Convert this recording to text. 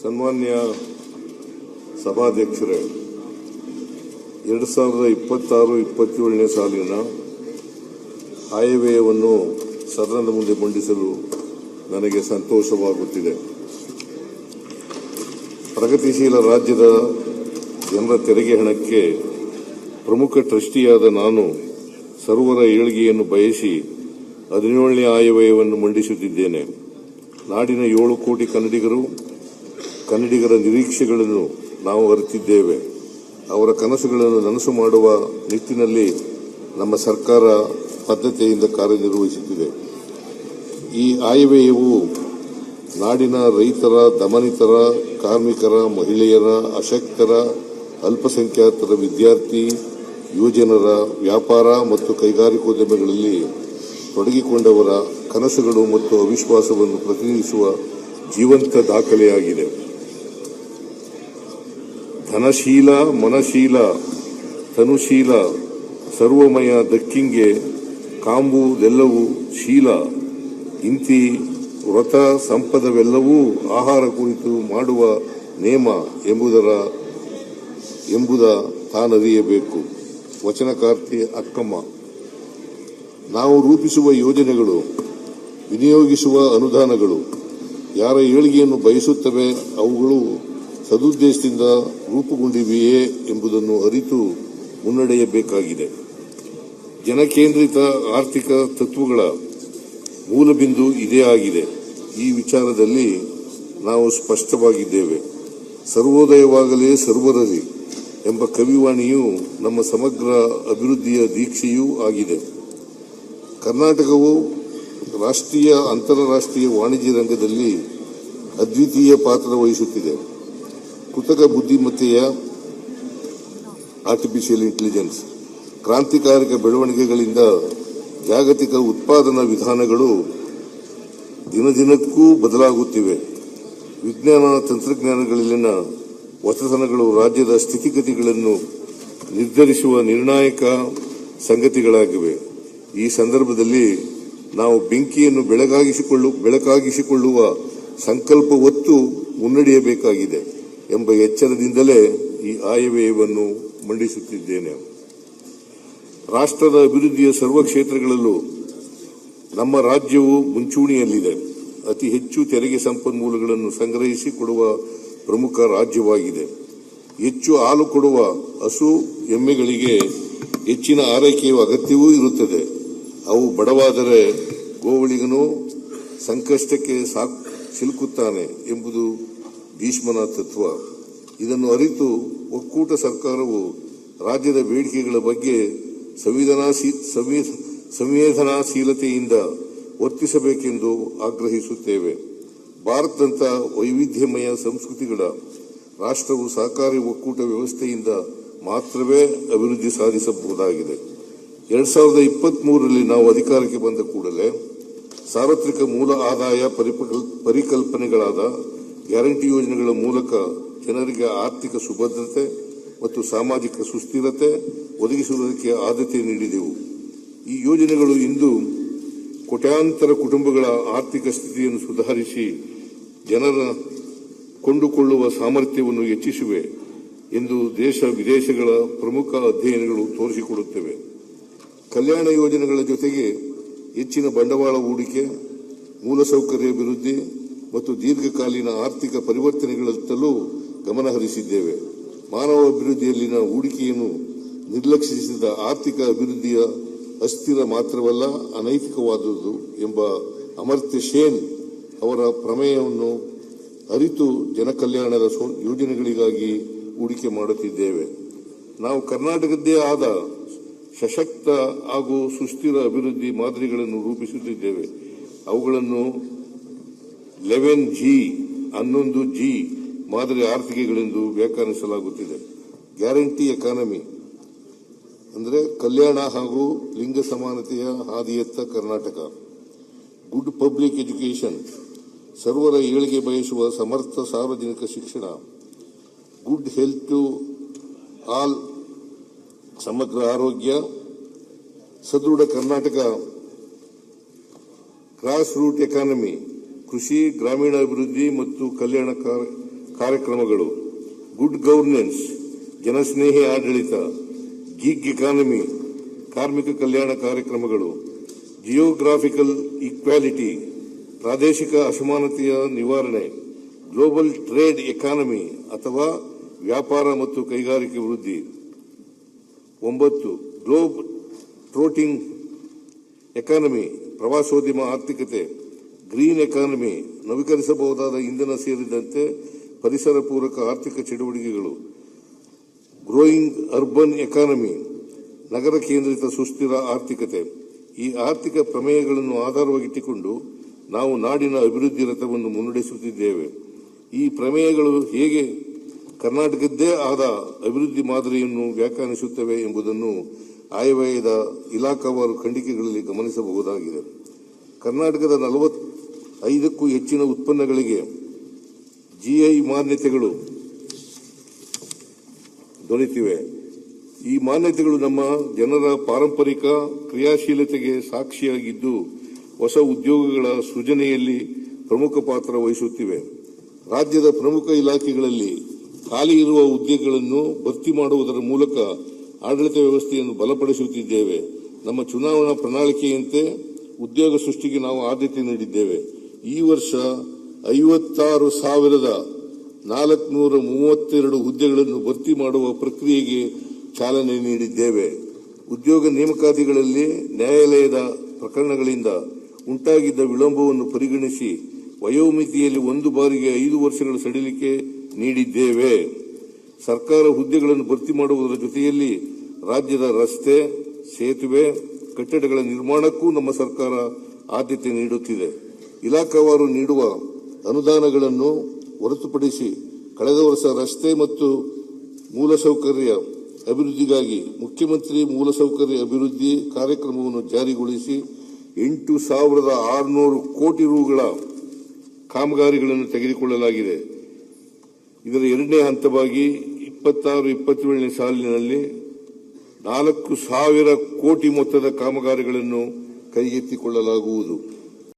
ಸನ್ಮಾನ್ಯ ಸಭಾಧ್ಯಕ್ಷರೇ, 2026-27ನೇ ಸಾಲಿನ ಆಯವ್ಯಯವನ್ನು ಸದನದ ಮುಂದೆ ಮಂಡಿಸಲು ನನಗೆ ಸಂತೋಷವಾಗುತ್ತಿದೆ. ಪ್ರಗತಿಶೀಲ ರಾಜ್ಯದ ಜನರ ತೆರಿಗೆ ಹಣಕ್ಕೆ ಪ್ರಮುಖ ಟ್ರಸ್ಟಿಯಾದ ನಾನು ಸರ್ವರ ಏಳ್ಗೆಯನ್ನು ಬಯಸಿ 17ನೇ ಆಯವ್ಯಯವನ್ನು ಮಂಡಿಸುತ್ತಿದ್ದೇನೆ. ನಾಡಿನ 7 ಕೋಟಿ ಕನ್ನಡಿಗರ ನಿರೀಕ್ಷೆಗಳನ್ನು ನಾವು ಅರಿತಿದ್ದೇವೆ. ಅವರ ಕನಸುಗಳನ್ನು ನನಸು ಮಾಡುವ ನಿಟ್ಟಿನಲ್ಲಿ ನಮ್ಮ ಸರ್ಕಾರ ಬದ್ಧತೆಯಿಂದ ಕಾರ್ಯನಿರ್ವಹಿಸುತ್ತಿದೆ. ಈ ಆಯವ್ಯಯವು ನಾಡಿನ ರೈತರ, ದಮನಿತರ, ಕಾರ್ಮಿಕರ, ಮಹಿಳೆಯರ, ಅಶಕ್ತರ, ಅಲ್ಪಸಂಖ್ಯಾತರ, ವಿದ್ಯಾರ್ಥಿ, ಯುವಜನರ, ವ್ಯಾಪಾರ ಮತ್ತು ಕೈಗಾರಿಕೋದ್ಯಮಗಳಲ್ಲಿ ತೊಡಗಿಕೊಂಡವರ ಕನಸುಗಳು ಮತ್ತು ಅವಿಶ್ವಾಸವನ್ನು ಪ್ರತಿನಿಧಿಸುವ ಜೀವಂತ ದಾಖಲೆಯಾಗಿದೆ. ಧನಶೀಲ, ಮನಶೀಲ, ತನುಶೀಲ, ಸರ್ವಮಯ ದಕ್ಕಿಂಗೆ ಕಾಂಬುದೆಲ್ಲವೂ ಶೀಲ, ಇಂತಿ ವ್ರತ ಸಂಪದವೆಲ್ಲವೂ ಆಹಾರ ಕುರಿತು ಮಾಡುವ ನೇಮ ಎಂಬುದ ತಾನರಿಯಬೇಕು. ವಚನಕಾರ್ತಿ ಅಕ್ಕಮ್ಮ. ನಾವು ರೂಪಿಸುವ ಯೋಜನೆಗಳು, ವಿನಿಯೋಗಿಸುವ ಅನುದಾನಗಳು ಯಾರ ಏಳಿಗೆಯನ್ನು ಬಯಸುತ್ತವೆ, ಅವುಗಳು ಸದುದ್ದೇಶದಿಂದ ರೂಪುಗೊಂಡಿವೆಯೇ ಎಂಬುದನ್ನು ಅರಿತು ಮುನ್ನಡೆಯಬೇಕಾಗಿದೆ. ಜನಕೇಂದ್ರಿತ ಆರ್ಥಿಕ ತತ್ವಗಳ ಮೂಲಬಿಂದು ಇದೇ ಆಗಿದೆ. ಈ ವಿಚಾರದಲ್ಲಿ ನಾವು ಸ್ಪಷ್ಟವಾಗಿದ್ದೇವೆ. ಸರ್ವೋದಯವಾಗಲೇ ಸರ್ವರಲಿ ಎಂಬ ಕವಿವಾಣಿಯು ನಮ್ಮ ಸಮಗ್ರ ಅಭಿವೃದ್ಧಿಯ ದೀಕ್ಷೆಯೂ ಆಗಿದೆ. ಕರ್ನಾಟಕವು ರಾಷ್ಟ್ರೀಯ, ಅಂತಾರಾಷ್ಟ್ರೀಯ ವಾಣಿಜ್ಯ ರಂಗದಲ್ಲಿ ಅದ್ವಿತೀಯ ಪಾತ್ರ ವಹಿಸುತ್ತಿದೆ. ಕೃತಕ ಬುದ್ಧಿಮತ್ತೆಯ ಆರ್ಟಿಫಿಷಿಯಲ್ ಇಂಟೆಲಿಜೆನ್ಸ್ ಕ್ರಾಂತಿಕಾರಕ ಬೆಳವಣಿಗೆಗಳಿಂದ ಜಾಗತಿಕ ಉತ್ಪಾದನಾ ವಿಧಾನಗಳು ದಿನದಿನಕ್ಕೂ ಬದಲಾಗುತ್ತಿವೆ. ವಿಜ್ಞಾನ ತಂತ್ರಜ್ಞಾನಗಳಲ್ಲಿನ ಹೊಸತನಗಳು ರಾಜ್ಯದ ಸ್ಥಿತಿಗತಿಗಳನ್ನು ನಿರ್ಧರಿಸುವ ನಿರ್ಣಾಯಕ ಸಂಗತಿಗಳಾಗಿವೆ. ಈ ಸಂದರ್ಭದಲ್ಲಿ ನಾವು ಬೆಂಕಿಯನ್ನು ಬೆಳಕಾಗಿಸಿಕೊಳ್ಳುವ ಸಂಕಲ್ಪ ಹೊತ್ತು ಮುನ್ನಡೆಯಬೇಕಾಗಿದೆ ಎಂಬ ಎಚ್ಚರದಿಂದಲೇ ಈ ಆಯವ್ಯಯವನ್ನು ಮಂಡಿಸುತ್ತಿದ್ದೇನೆ. ರಾಷ್ಟ್ರದ ಅಭಿವೃದ್ಧಿಯ ಸರ್ವ ಕ್ಷೇತ್ರಗಳಲ್ಲೂ ನಮ್ಮ ರಾಜ್ಯವು ಮುಂಚೂಣಿಯಲ್ಲಿದೆ. ಅತಿ ಹೆಚ್ಚು ತೆರಿಗೆ ಸಂಪನ್ಮೂಲಗಳನ್ನು ಸಂಗ್ರಹಿಸಿ ಕೊಡುವ ಪ್ರಮುಖ ರಾಜ್ಯವಾಗಿದೆ. ಹೆಚ್ಚು ಹಾಲು ಕೊಡುವ ಹಸು, ಎಮ್ಮೆಗಳಿಗೆ ಹೆಚ್ಚಿನ ಆರೈಕೆಯ ಅಗತ್ಯವೂ ಇರುತ್ತದೆ. ಅವು ಬಡವಾದರೆ ಗೋವಳಿಗನು ಸಂಕಷ್ಟಕ್ಕೆ ಸಿಲುಕುತ್ತಾನೆ ಎಂಬುದು ಭೀಷ್ಮನ ತತ್ವ. ಇದನ್ನು ಅರಿತು ಒಕ್ಕೂಟ ಸರ್ಕಾರವು ರಾಜ್ಯದ ಬೇಡಿಕೆಗಳ ಬಗ್ಗೆ ಸಂವೇದನಾಶೀಲತೆಯಿಂದ ವರ್ತಿಸಬೇಕೆಂದು ಆಗ್ರಹಿಸುತ್ತೇವೆ. ಭಾರತದಂಥ ವೈವಿಧ್ಯಮಯ ಸಂಸ್ಕೃತಿಗಳ ರಾಷ್ಟ್ರವು ಸಹಕಾರಿ ಒಕ್ಕೂಟ ವ್ಯವಸ್ಥೆಯಿಂದ ಮಾತ್ರವೇ ಅಭಿವೃದ್ಧಿ ಸಾಧಿಸಬಹುದಾಗಿದೆ. 2023ರಲ್ಲಿ ನಾವು ಅಧಿಕಾರಕ್ಕೆ ಬಂದ ಕೂಡಲೇ ಸಾರ್ವತ್ರಿಕ ಮೂಲ ಆದಾಯ ಪರಿಕಲ್ಪನೆಗಳಾದ ಗ್ಯಾರಂಟಿ ಯೋಜನೆಗಳ ಮೂಲಕ ಜನರಿಗೆ ಆರ್ಥಿಕ ಸುಭದ್ರತೆ ಮತ್ತು ಸಾಮಾಜಿಕ ಸುಸ್ಥಿರತೆ ಒದಗಿಸುವುದಕ್ಕೆ ಆದ್ಯತೆ ನೀಡಿದೆವು. ಈ ಯೋಜನೆಗಳು ಇಂದು ಕೋಟ್ಯಾಂತರ ಕುಟುಂಬಗಳ ಆರ್ಥಿಕ ಸ್ಥಿತಿಯನ್ನು ಸುಧಾರಿಸಿ ಜನರ ಕೊಂಡುಕೊಳ್ಳುವ ಸಾಮರ್ಥ್ಯವನ್ನು ಹೆಚ್ಚಿಸಿವೆ ಎಂದು ದೇಶ ವಿದೇಶಗಳ ಪ್ರಮುಖ ಅಧ್ಯಯನಗಳು ತೋರಿಸಿಕೊಡುತ್ತವೆ. ಕಲ್ಯಾಣ ಯೋಜನೆಗಳ ಜೊತೆಗೆ ಹೆಚ್ಚಿನ ಬಂಡವಾಳ ಹೂಡಿಕೆ, ಮೂಲಸೌಕರ್ಯ ಅಭಿವೃದ್ಧಿ ಮತ್ತು ದೀರ್ಘಕಾಲೀನ ಆರ್ಥಿಕ ಪರಿವರ್ತನೆಗಳತ್ತಲೂ ಗಮನ ಹರಿಸಿದ್ದೇವೆ. ಮಾನವ ಅಭಿವೃದ್ಧಿಯಲ್ಲಿನ ಹೂಡಿಕೆಯನ್ನು ನಿರ್ಲಕ್ಷಿಸಿದ ಆರ್ಥಿಕ ಅಭಿವೃದ್ಧಿಯ ಅಸ್ಥಿರ ಮಾತ್ರವಲ್ಲ, ಅನೈತಿಕವಾದುದು ಎಂಬ ಅಮರ್ತ್ಯ ಸೇನ್ ಅವರ ಪ್ರಮೇಯವನ್ನು ಅರಿತು ಜನಕಲ್ಯಾಣದ ಯೋಜನೆಗಳಿಗಾಗಿ ಹೂಡಿಕೆ ಮಾಡುತ್ತಿದ್ದೇವೆ. ನಾವು ಕರ್ನಾಟಕದ್ದೇ ಆದ ಸಶಕ್ತ ಹಾಗೂ ಸುಸ್ಥಿರ ಅಭಿವೃದ್ಧಿ ಮಾದರಿಗಳನ್ನು ರೂಪಿಸುತ್ತಿದ್ದೇವೆ. ಅವುಗಳನ್ನು 11G ಮಾದರಿ ಆರ್ಥಿಕೆಗಳೆಂದು ವ್ಯಾಖ್ಯಾನಿಸಲಾಗುತ್ತಿದೆ. ಗ್ಯಾರಂಟಿ ಎಕಾನಮಿ ಅಂದರೆ ಕಲ್ಯಾಣ ಹಾಗೂ ಲಿಂಗ ಸಮಾನತೆಯ ಹಾದಿಯತ್ತ ಕರ್ನಾಟಕ. ಗುಡ್ ಪಬ್ಲಿಕ್ ಎಜುಕೇಷನ್, ಸರ್ವರ ಏಳಿಗೆ ಬಯಸುವ ಸಮರ್ಥ ಸಾರ್ವಜನಿಕ ಶಿಕ್ಷಣ. ಗುಡ್ ಹೆಲ್ತ್ ಟು ಆಲ್, ಸಮಗ್ರ ಆರೋಗ್ಯ. ಸದೃಢ ಕರ್ನಾಟಕ. ಗ್ರಾಸ್ ರೂಟ್ ಎಕಾನಮಿ, ಕೃಷಿ, ಗ್ರಾಮೀಣಾಭಿವೃದ್ಧಿ ಮತ್ತು ಕಾರ್ಯಕ್ರಮಗಳು, ಗುಡ್ ಗವರ್ನೆನ್ಸ್, ಜನಸ್ನೇಹಿ ಆಡಳಿತ, ಗಿಗ್ ಎಕಾನಮಿ, ಕಾರ್ಮಿಕ ಕಲ್ಯಾಣ ಕಾರ್ಯಕ್ರಮಗಳು, ಜಿಯೋಗ್ರಾಫಿಕಲ್ ಈಕ್ವಾಲಿಟಿ, ಪ್ರಾದೇಶಿಕ ಅಸಮಾನತೆಯ ನಿವಾರಣೆ, ಗ್ಲೋಬಲ್ ಟ್ರೇಡ್ ಎಕಾನಮಿ ಅಥವಾ ವ್ಯಾಪಾರ ಮತ್ತು ಕೈಗಾರಿಕೆ ವೃದ್ಧಿ. 9 ಗ್ಲೋಬ್ ಟ್ರೋಟಿಂಗ್ ಎಕಾನಮಿ, ಪ್ರವಾಸೋದ್ಯಮ ಆರ್ಥಿಕತೆ, ಗ್ರೀನ್ ಎಕಾನಮಿ, ನವೀಕರಿಸಬಹುದಾದ ಇಂಧನ ಸೇರಿದಂತೆ ಪರಿಸರ ಪೂರಕ ಆರ್ಥಿಕ ಚಟುವಟಿಕೆಗಳು, ಗ್ರೋಯಿಂಗ್ ಅರ್ಬನ್ ಎಕಾನಮಿ, ನಗರ ಕೇಂದ್ರಿತ ಸುಸ್ಥಿರ ಆರ್ಥಿಕತೆ. ಈ ಆರ್ಥಿಕ ಪ್ರಮೇಯಗಳನ್ನು ಆಧಾರವಾಗಿಟ್ಟುಕೊಂಡು ನಾವು ನಾಡಿನ ಅಭಿವೃದ್ಧಿ ರಥವನ್ನು ಮುನ್ನಡೆಸುತ್ತಿದ್ದೇವೆ. ಈ ಪ್ರಮೇಯಗಳು ಹೇಗೆ ಕರ್ನಾಟಕದ್ದೇ ಆದ ಅಭಿವೃದ್ಧಿ ಮಾದರಿಯನ್ನು ವ್ಯಾಖ್ಯಾನಿಸುತ್ತವೆ ಎಂಬುದನ್ನು ಆಯವ್ಯಯದ ಇಲಾಖಾವಾರು ಖಂಡಿಕೆಗಳಲ್ಲಿ ಗಮನಿಸಬಹುದಾಗಿದೆ. ಕರ್ನಾಟಕದ 45ಕ್ಕೂ ಹೆಚ್ಚಿನ ಉತ್ಪನ್ನಗಳಿಗೆ ಜಿಐ ಮಾನ್ಯತೆಗಳು ದೊರೆತಿವೆ. ಈ ಮಾನ್ಯತೆಗಳು ನಮ್ಮ ಜನರ ಪಾರಂಪರಿಕ ಕ್ರಿಯಾಶೀಲತೆಗೆ ಸಾಕ್ಷಿಯಾಗಿದ್ದು ಹೊಸ ಉದ್ಯೋಗಗಳ ಸೃಜನೆಯಲ್ಲಿ ಪ್ರಮುಖ ಪಾತ್ರ ವಹಿಸುತ್ತಿವೆ. ರಾಜ್ಯದ ಪ್ರಮುಖ ಇಲಾಖೆಗಳಲ್ಲಿ ಖಾಲಿ ಇರುವ ಹುದ್ದೆಗಳನ್ನು ಭರ್ತಿ ಮಾಡುವುದರ ಮೂಲಕ ಆಡಳಿತ ವ್ಯವಸ್ಥೆಯನ್ನು ಬಲಪಡಿಸುತ್ತಿದ್ದೇವೆ. ನಮ್ಮ ಚುನಾವಣಾ ಪ್ರಣಾಳಿಕೆಯಂತೆ ಉದ್ಯೋಗ ಸೃಷ್ಟಿಗೆ ನಾವು ಆದ್ಯತೆ ನೀಡಿದ್ದೇವೆ. ಈ ವರ್ಷ 56,432 ಹುದ್ದೆಗಳನ್ನು ಭರ್ತಿ ಮಾಡುವ ಪ್ರಕ್ರಿಯೆಗೆ ಚಾಲನೆ ನೀಡಿದ್ದೇವೆ. ಉದ್ಯೋಗ ನೇಮಕಾತಿಗಳಲ್ಲಿ ನ್ಯಾಯಾಲಯದ ಪ್ರಕರಣಗಳಿಂದ ಉಂಟಾಗಿದ್ದ ವಿಳಂಬವನ್ನು ಪರಿಗಣಿಸಿ ವಯೋಮಿತಿಯಲ್ಲಿ 1 ಬಾರಿಗೆ 5 ವರ್ಷಗಳ ಸಡಿಲಿಕೆ ನೀಡಿದ್ದೇವೆ. ಸರ್ಕಾರ ಹುದ್ದೆಗಳನ್ನು ಭರ್ತಿ ಮಾಡುವುದರ ಜೊತೆಯಲ್ಲಿ ರಾಜ್ಯದ ರಸ್ತೆ, ಸೇತುವೆ, ಕಟ್ಟಡಗಳ ನಿರ್ಮಾಣಕ್ಕೂ ನಮ್ಮ ಸರ್ಕಾರ ಆದ್ಯತೆ ನೀಡುತ್ತಿದೆ. ಇಲಾಖಾವಾರು ನೀಡುವ ಅನುದಾನಗಳನ್ನು ಹೊರತುಪಡಿಸಿ ಕಳೆದ ವರ್ಷ ರಸ್ತೆ ಮತ್ತು ಮೂಲಸೌಕರ್ಯ ಅಭಿವೃದ್ಧಿಗಾಗಿ ಮುಖ್ಯಮಂತ್ರಿ ಮೂಲಸೌಕರ್ಯ ಅಭಿವೃದ್ಧಿ ಕಾರ್ಯಕ್ರಮವನ್ನು ಜಾರಿಗೊಳಿಸಿ 8,600 ಕೋಟಿ ರೂಗಳ ಕಾಮಗಾರಿಗಳನ್ನು ತೆಗೆದುಕೊಳ್ಳಲಾಗಿದೆ. ಇದರ ಎರಡನೇ ಹಂತವಾಗಿ 26-27ನೇ ಸಾಲಿನಲ್ಲಿ 4,000 ಕೋಟಿ ಮೊತ್ತದ ಕಾಮಗಾರಿಗಳನ್ನು ಕೈಗೆತ್ತಿಕೊಳ್ಳಲಾಗುವುದು.